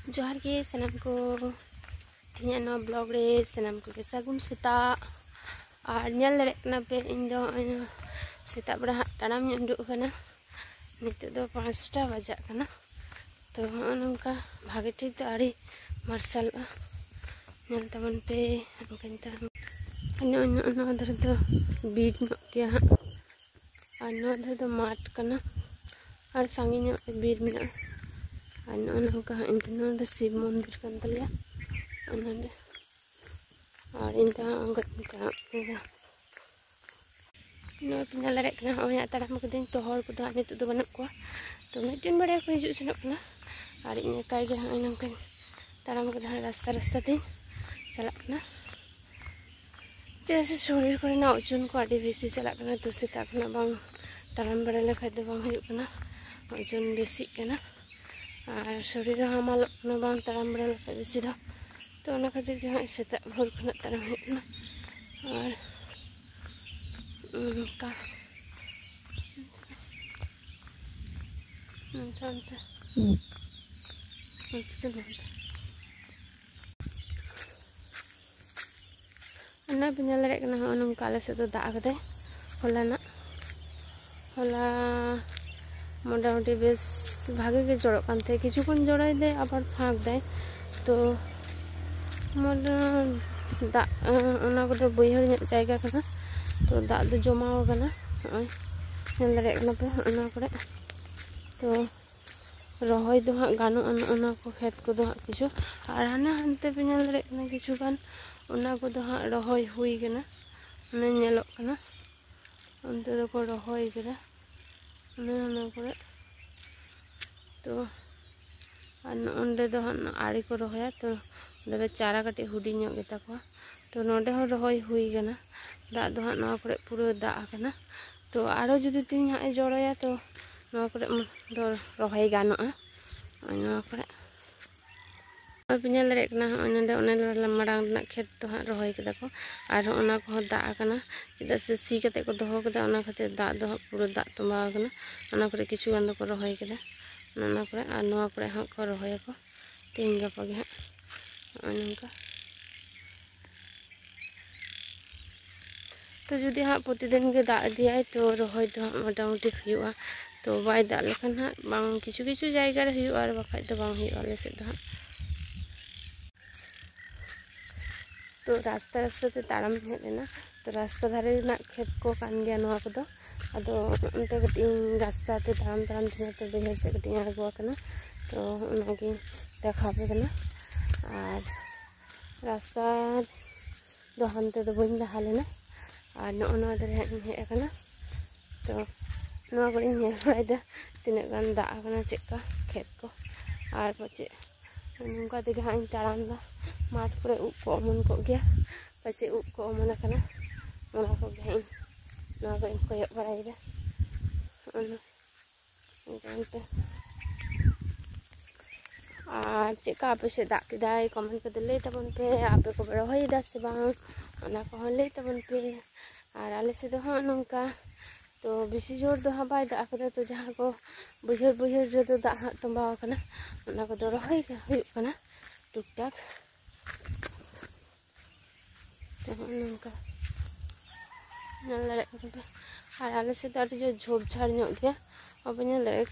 जोहार के सनाम को तीन नवा ब्लॉग रे सनाम को सागुन सेता और नेल दरे कना पे इन दो सेता बड़ा ताड़ाम उडुक कना नितो दो 5टा बजा कना तो नंका भागे ठीक तो आड़ी मार्शल नेल तबन पे अंकन ताड़ाम धर दो बीट नोकिया और धर दो माठ कना और सांगी बीर में नौका इन शिव मंदिर कान तलिया और इन पिंजल ताड़ाम कदी तो हर को नित तो बनू को तो मिट्टन बड़े को हजू सेनों और इन एकाई गे नौका ताड़ाम रास्ता रास्ता तीन चलना जैसे शरीर को ओजन को आड़ी बेसी चलना तो सेता बांग ताड़ाम बड़ा लेखा तो बांग हजूना ओजन बेसी और शरीर हमाल बांग ताड़ाम बड़ा लेखा बेसी तो ना खातिर के सेता भोर खना ताड़ाम हजना और का पिंजल नौका आले से दाग हलाना हला मोटामुटी बेस भागे के जड़ो कानते किछुक्षण जड़ाई दे आबार फाँक दे तो बैहर जायगा कना तो दाग दो जमाव कना पे तो रही दो हाँ गानों को खेत को किछु और हाने हानते पे नेल किछु गान को हाँ रही हुई कना नेलोग कना उनते दो को रही कदा को तो दो हाँ आड़ी को रहा तो दो चारा कटे हुडी गेता को तो नोडे हो रही हुई कना दाग दो हाँ को पूरा दाग तो आरो जुदी तीन हाँ जड़ाया तो रही गाना पिंजल दरे मांग खेत तो हाँ रही कदा को और दाग चेदा से सी कते को दोहो कदा खातिर दाग दो पूरा दाग तुम्बा किछु गान को रही कदा और हाँ को रही को तीन गापा गे हाँ नौका तो जुदी हाँ प्रतिदिन के दाग दिए तो रही तो हाँ मोटामुटी हुआ तो बाय दाग लेखान हाँ बांग किछु किछु जायगा रे हुआ और बाखाय तो बांग हुआ आले सेद हाँ तो रास्ता रास्ता ते ताड़ाम हेज लेना तो रास्ता धारे खेत को कान गया नवा को अदो उनते कटी रास्ता ते ताड़ाम ताड़ाम थे तो बैहर से कटी आगुआ कना तो उनागी देखा पे कना और रास्ता दो हानते तो बइन लहा लेना और नवा दरे हेज कना तो नवा को नेल बड़ायदा तीना गान दाग कना चेका खेत को और पाचे नौका तेगे हाँ ताड़ाम दा माठ पर उब को अमन को गया पाचे उब को अमन कना ओना को गे इन कोयक बड़ायदा और चेका आपे से दाग किदाय कमेंट कर लई तबन पे आपे को रहीदा से बांग ओना को लई तबन पे और आले से दो हाँ नौका तो बेसी जोर दो हाँ बाय दाग कदा तो जहाँ को बैहर बैहर जो दाग हाँ तुम्बा कना ओना को दो रही हुई कना टुक टाक तो नौका और आले से तो जो झोप झाड़ गया अब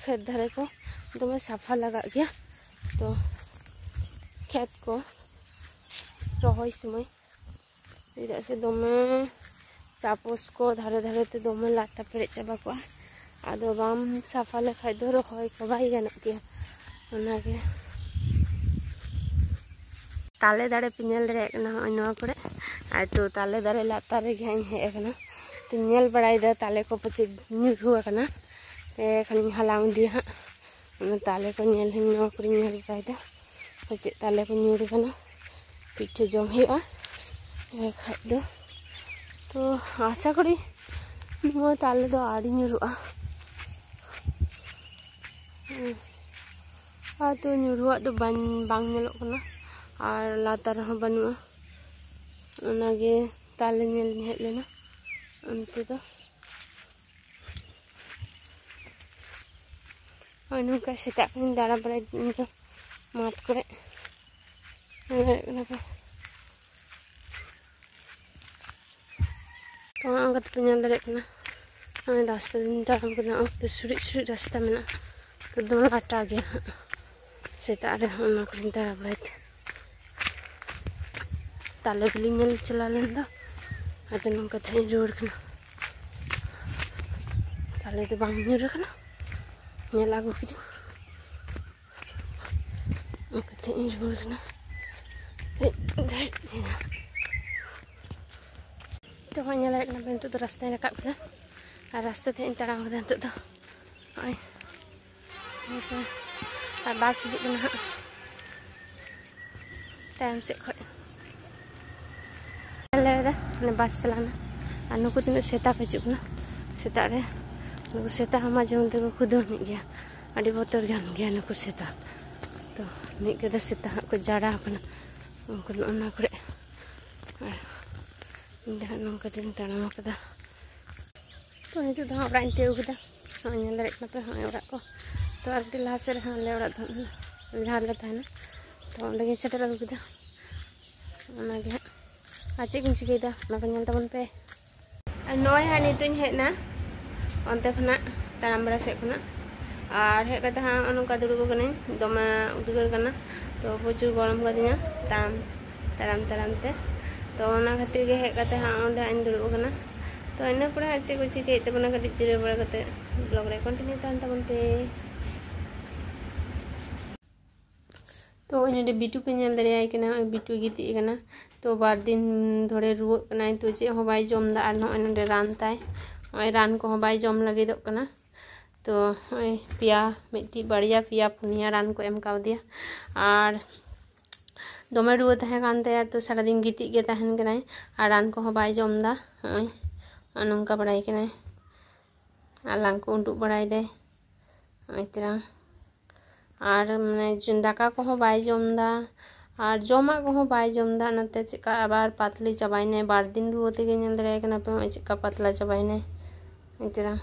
खेत धारे को दमे साफा लगा गया तो खेत को रही समय चेदा से दमे चापोस को धारे धारे ते दमे लाटा पेरे चाबा को आदो बाम साफा लेखाय दो रही को बाय गाना गया ओनागे ताले दाड़े पिंजल दरे नवा करे और तो ताले दारे लातार रे हेजना तो नेल बड़ायदा ताले को पचे न्यूरु कना खाली हलांग दी हाँ ताले को नेल नवा को नेल बड़ायदा पचे ताले को न्यूरु कना पिठे जम हुआ खाय दो तो आशा करी नवा ताले दो आड़ी न्यूरुआ तो न्यूरुआ तो बांग नेलोग कना और लातार हाँ बनूआ ओनागे ताले नेल हेज लेना उनते तो नौका सेता दाड़ा बड़ा माप करे तो अंगत पे दाड़े रास्ता दिन तारम के सुरी सुरी रास्ता में तो दम काटा गया सेता रे तारा बड़ाते ताले बिली चला लेना अद नौका रुआर ताले तो बांग ᱧᱩᱨ ᱟᱹᱜᱩ ᱠᱤᱫᱟᱹᱧ ᱚᱱᱠᱟᱛᱮ ᱤᱧ ᱨᱩᱣᱟᱹᱲ ᱠᱟᱱᱟ तो ᱦᱚᱸᱜᱼᱚᱭ ᱧᱮᱞ ᱫᱟᱲᱮᱭᱟᱜ ᱠᱟᱱᱟ ᱯᱮ ᱱᱤᱛᱚᱜ ᱫᱚ ᱨᱟᱥᱛᱟᱧ ᱨᱟᱠᱟᱵ ᱠᱮᱫᱟ ᱟᱨ ᱨᱟᱥᱛᱟ ᱛᱮ ᱤᱧ ᱛᱟᱲᱟᱢ ᱠᱮᱫᱟ ᱱᱤᱛᱚᱜ ᱫᱚ ᱦᱚᱸᱜᱼᱚᱭ ᱟᱨ ᱵᱟᱥ ᱦᱤᱡᱩᱜ ᱠᱟᱱᱟ ᱦᱟᱸᱜ ᱛᱟᱭᱚᱢ ᱥᱮᱫ ᱠᱷᱚᱡ ᱞᱮᱫᱟ ᱢᱟᱱᱮ ᱵᱟᱥ ᱪᱟᱞᱟᱣᱱᱟ ᱟᱨ ᱱᱩᱠᱩ ᱛᱤᱱᱟᱹᱜ ᱥᱮᱛᱟ ᱠᱚ ᱦᱤᱡᱩᱜ ᱠᱟᱱᱟ ᱥᱮᱛᱟᱜ ᱨᱮ नुकु सेता हम माजे को खुदे गया अड़ी बतर गान गया नुकु सेता तो मिद सेता को जाड़ा उनको करे नौका ताड़ाम तो नित ओड़ा तीवदा दाड़े पे ओड़ा को तो आर लहा से आले ओड़ा जहाँ ले तहना तो अंडे सेटर अगू केदा आज चेक चिकेदा तबन पे नय हाँ नित हेना अंते खना ताराम बड़ा से खना और हेज कते हाँ नौका दुड़ुब कनाई दमे उद्गार कना तो प्रचुर गरम कदिया ताराम ताराम ते तो ओना खातिर गे हेज कते हाँ ओंडे आइन दुड़ुब कना तो इना परे हाँ चेक चिके तबना कटी जिरे बड़ा कते ब्लॉग रे कंटिन्यू तान तबन पे तो इन बिटू पे नेल दाड़ेयाय कना बिटू गिति कना तो बार दिन धरे रुआ कनाय तो चे हो बाय जम दा आर नय नडे रान ताय रान को बाय जम लगे तो पिया मिट्टी बाड़िया पिया पुनिया रान को एम कावदिया और दमे रुआ तहन तो सारा दिन गिति गे तहन कनाय और रान को बाय जमदा नौका बड़ाई कनाय और लांग को उडुक बड़ाई दे इतना और माने दाका को बाय जमदा और जमा को बाय जमदा नाते चेका आबार पातली चाबाइने बार दिन रुआ तेगे नेल दाड़ेयाय कना पे चेका पतला चाबाइने इतना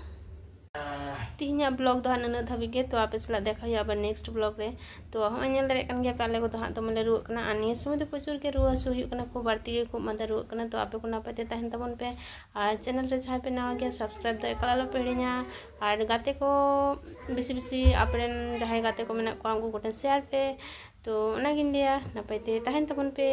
तीन ब्लॉग तो हाँ नना धाबी तो आपे सला देखा अब नेक्स्ट ब्लॉग रे तो हाँ नेल दाड़ेयाग कान गया पे आले को हाँ दमे रुआ कना और निया समय तो प्रचुर के रुआ हासु हुयुग कना खूब बाड़ती खूब मादा रुआ कना तो आपे को नापाय ते तहन तबन पे और चैनल रे जहाँ पे नवा गया सब्सक्राइब तो एकाल आलो पे हिड़िया और गाते को बेसी बेसी आपरेन जहाँ गाते को मेना को उनको गोटे शेयर पे तो ओना गिन लिया नापाय ते तहन तबन पे।